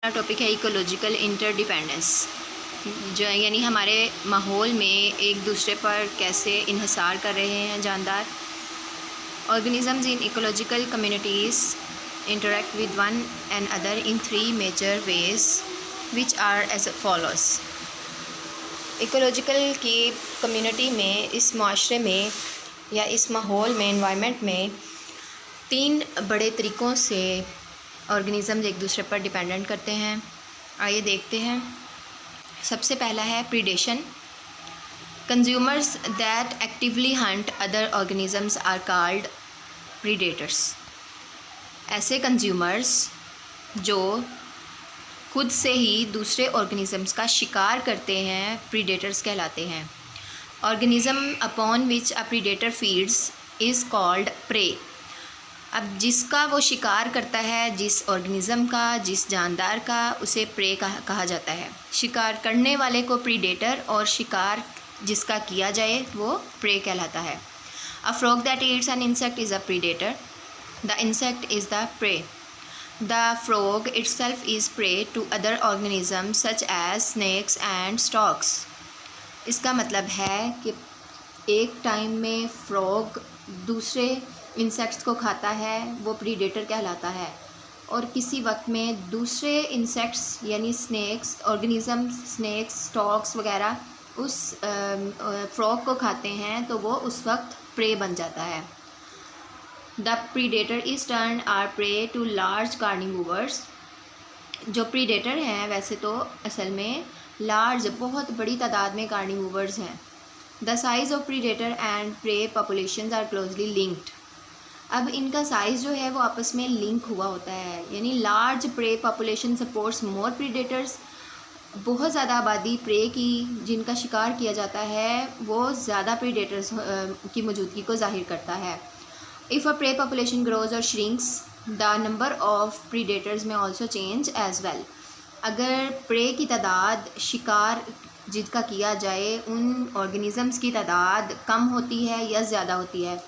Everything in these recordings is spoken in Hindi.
हमारा टॉपिक है इकोलॉजिकल इंटरडिपेंडेंस, जो यानी हमारे माहौल में एक दूसरे पर कैसे इन्हिसार कर रहे हैं जानदार। Organisms in ecological communities interact with one and other in three major ways which are as follows. Ecological की कम्युनिटी में, इस माशरे में या इस माहौल में, इन्वायरमेंट में तीन बड़े तरीक़ों से ऑर्गेनिज़म्स एक दूसरे पर डिपेंडेंट करते हैं। आइए देखते हैं। सबसे पहला है predation. Consumers that actively hunt other organisms are called predators. ऐसे कंज्यूमर्स जो खुद से ही दूसरे ऑर्गेनिज़म्स का शिकार करते हैं प्रीडेटर्स कहलाते हैं। Organism upon which a predator feeds is called prey. अब जिसका वो शिकार करता है, जिस ऑर्गेनिज़म का, जिस जानदार का, उसे प्रे कहा जाता है। शिकार करने वाले को प्रीडेटर और शिकार जिसका किया जाए वो प्रे कहलाता है। A frog that eats an insect is a predator, the insect is the prey. The frog itself is prey to other organism such as snakes and storks. इसका मतलब है कि एक टाइम में फ्रॉग दूसरे इंसेक्ट्स को खाता है, वो प्रीडेटर कहलाता है। और किसी वक्त में दूसरे इंसेक्ट्स यानी स्नेक्स, ऑर्गेनिज़म, स्नेक्स, स्टॉक्स वगैरह उस फ्रॉग को खाते हैं, तो वो उस वक्त प्रे बन जाता है। The predator is turn are prey to large carnivores. जो प्रीडेटर हैं वैसे तो असल में लार्ज, बहुत बड़ी तादाद में कार्निवोर्स हैं। The size of predator and prey populations are closely linked. अब इनका साइज़ जो है वो आपस में लिंक हुआ होता है, यानी लार्ज प्रे पॉपुलेशन सपोर्ट्स मोर प्रीडेटर्स। बहुत ज़्यादा आबादी प्रे की जिनका शिकार किया जाता है वो ज़्यादा प्रीडेटर्स की मौजूदगी को जाहिर करता है। If a prey population grows और shrinks the number of predators may also change as well. अगर प्रे की तादाद, शिकार जिनका किया जाए, उन ऑर्गेनिज़म्स की तादाद कम होती है या ज़्यादा होती है,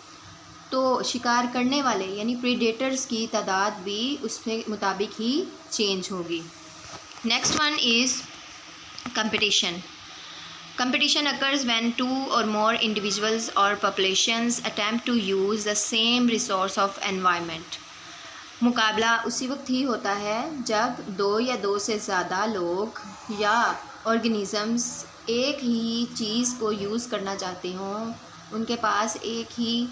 तो शिकार करने वाले यानी प्रीडेटर्स की तादाद भी उसके मुताबिक ही चेंज होगी। Next one is competition. Competition occurs when two or more individuals or populations attempt to use the same resource of environment. मुकाबला उसी वक्त ही होता है जब दो या दो से ज़्यादा लोग या ऑर्गेनिज़म्स एक ही चीज़ को यूज़ करना चाहते हों, उनके पास एक ही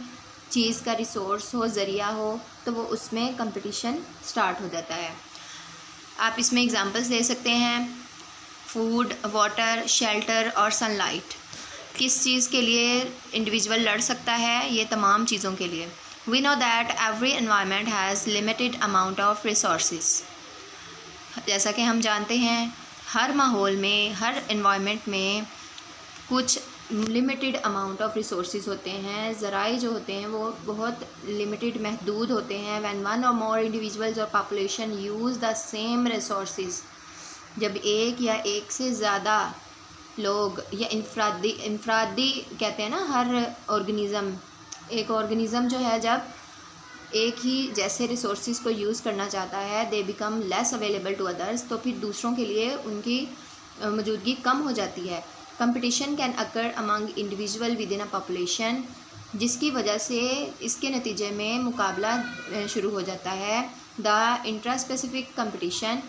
चीज़ का रिसोर्स हो, ज़रिया हो, तो वो उसमें कंपटीशन स्टार्ट हो जाता है। आप इसमें एग्जांपल्स दे सकते हैं। फूड, वाटर, शेल्टर और सनलाइट। किस चीज़ के लिए इंडिविजुअल लड़ सकता है? ये तमाम चीज़ों के लिए। We know that every environment has limited amount of resources. जैसा कि हम जानते हैं हर माहौल में, हर एनवायरनमेंट में कुछ लिमिटेड अमाउंट ऑफ रिसोर्सेज होते हैं। ज़राए जो होते हैं वो बहुत लिमिटेड, महदूद होते हैं। व्हेन वन और मोर इंडिविजुअल्स और population use the same resources, जब एक या एक से ज़्यादा लोग या इंफरादी कहते हैं ना, हर ऑर्गेनिज़म, एक ऑर्गेनिज़म जो है जब एक ही जैसे रिसोर्सेज को यूज़ करना चाहता है, they become less available to others, तो फिर दूसरों के लिए उनकी मौजूदगी कम हो जाती है। Competition can occur among individual with in a population, जिसकी वजह से इसके नतीजे में मुकाबला शुरू हो जाता है। द इंट्रा स्पेसिफिक कंपटीशन,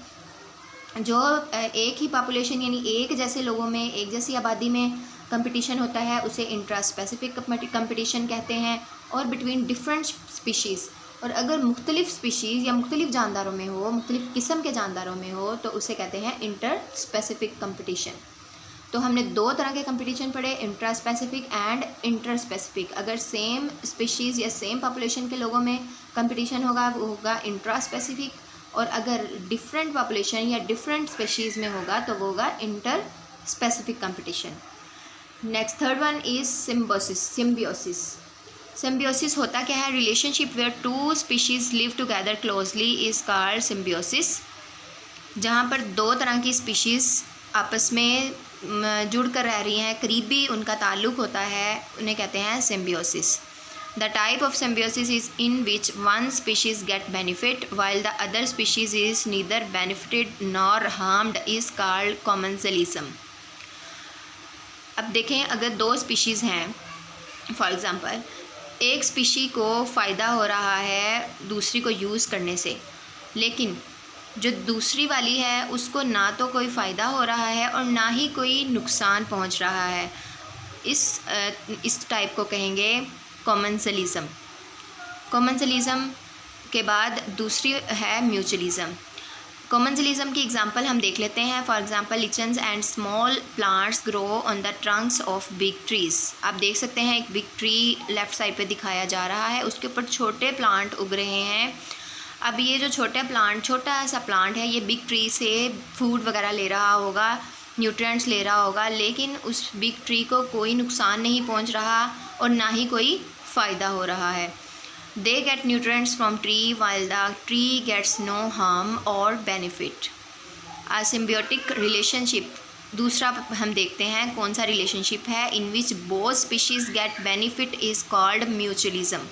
जो एक ही पॉपुलेशन यानी एक जैसे लोगों में, एक जैसी आबादी में कंपटीशन होता है, उसे इंट्रा स्पेसिफिक कंपटीशन कहते हैं। और बिटवीन डिफरेंट स्पीशीज़, और अगर मुख्तलिफ स्पीशीज़ या मुख्तलिफ जानदारों में हो, मुख्तलिफ किस्म के जानदारों में हो, तो उसे कहते हैं इंटर स्पेसिफिक कंपटीशन। तो हमने दो तरह के कंपटीशन पढ़े, intra specific and inter specific. अगर सेम स्पीशीज़ या सेम पॉपुलेशन के लोगों में कंपटीशन होगा वो होगा इंट्रा स्पेसिफिक, और अगर डिफरेंट पॉपुलेशन या डिफरेंट स्पीशीज़ में होगा तो वो होगा interspecific competition. Next third one is symbiosis. Symbiosis होता क्या है? Relationship where two species live together closely is called symbiosis. जहाँ पर दो तरह की स्पीशीज़ आपस में जुड़ कर रह रही हैं, करीबी उनका ताल्लुक़ होता है, उन्हें कहते हैं symbiosis. The type of symbiosis is in which one species get benefit while the other species is neither benefited nor harmed is called commensalism. अब देखें, अगर दो स्पीशीज़ हैं, फॉर एग्ज़ाम्पल एक स्पीशी को फ़ायदा हो रहा है दूसरी को यूज़ करने से, लेकिन जो दूसरी वाली है उसको ना तो कोई फ़ायदा हो रहा है और ना ही कोई नुकसान पहुंच रहा है, इस टाइप को कहेंगे कॉमेंसलिज़म। कॉमेंसलिज़म के बाद दूसरी है म्यूचुअलिज़म। कॉमेंसलिज़म की एग्जांपल हम देख लेते हैं। For example lichens and small plants grow on the trunks of big trees. आप देख सकते हैं एक बिग ट्री लेफ़्ट साइड पे दिखाया जा रहा है, उसके ऊपर छोटे प्लांट उग रहे हैं। अब ये जो छोटा सा प्लांट है, ये बिग ट्री से फूड वगैरह ले रहा होगा, न्यूट्रिएंट्स ले रहा होगा, लेकिन उस बिग ट्री को कोई नुकसान नहीं पहुंच रहा और ना ही कोई फ़ायदा हो रहा है। They get nutrients from tree while the tree gets no harm or benefit. A symbiotic relationship, दूसरा हम देखते हैं कौन सा रिलेशनशिप है, in which both species get benefit is called mutualism.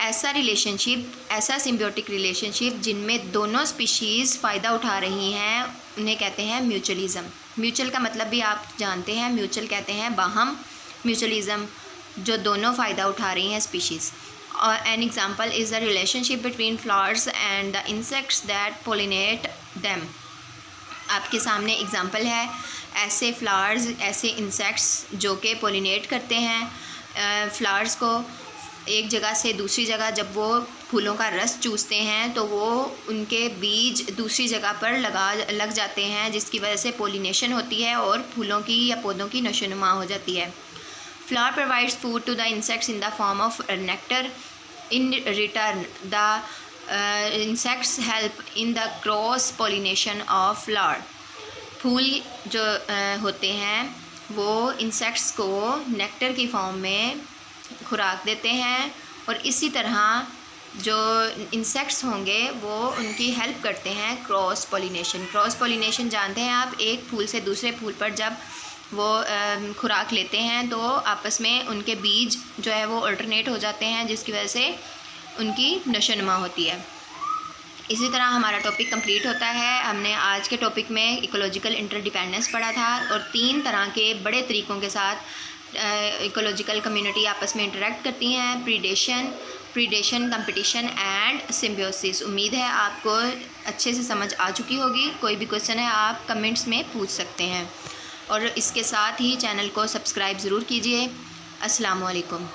ऐसा सिम्बियोटिक रिलेशनशिप जिनमें दोनों स्पीशीज़ फ़ायदा उठा रही हैं उन्हें कहते हैं म्यूचुअलिज़म। म्यूचुअल का मतलब भी आप जानते हैं, म्यूचुअल कहते हैं बाहम, म्यूचुअलिज़म जो दोनों फ़ायदा उठा रही हैं species. An example is the relationship between flowers and the insects that pollinate them. आपके सामने एग्जांपल है ऐसे फ्लावर्स, ऐसे इंसेक्ट्स जो कि पोलिनेट करते हैं फ्लावर्स को एक जगह से दूसरी जगह। जब वो फूलों का रस चूसते हैं तो वो उनके बीज दूसरी जगह पर लग जाते हैं, जिसकी वजह से पोलिनेशन होती है और फूलों की या पौधों की नशोनुमा हो जाती है। Flower provides food to the insects in the form of nectar. In return, the insects help in the cross pollination of flower. फूल जो होते हैं वो इंसेक्ट्स को नेक्टर की फॉर्म में खुराक देते हैं और इसी तरह जो इंसेक्ट्स होंगे वो उनकी हेल्प करते हैं क्रॉस पॉलिनेशन। क्रॉस पॉलिनेशन जानते हैं आप, एक फूल से दूसरे फूल पर जब वो खुराक लेते हैं तो आपस में उनके बीज जो है वो अल्टरनेट हो जाते हैं, जिसकी वजह से उनकी नशोनुमा होती है। इसी तरह हमारा टॉपिक कंप्लीट होता है। हमने आज के टॉपिक में इकोलॉजिकल इंटरडिपेंडेंस पढ़ा था और 3 तरह के बड़े तरीक़ों के साथ इकोलॉजिकल कम्युनिटी आपस में इंटरेक्ट करती हैं, प्रीडेशन, कंपटीशन एंड सिम्बियोसिस। उम्मीद है आपको अच्छे से समझ आ चुकी होगी। कोई भी क्वेश्चन है आप कमेंट्स में पूछ सकते हैं और इसके साथ ही चैनल को सब्सक्राइब ज़रूर कीजिए। अस्सलाम वालेकुम।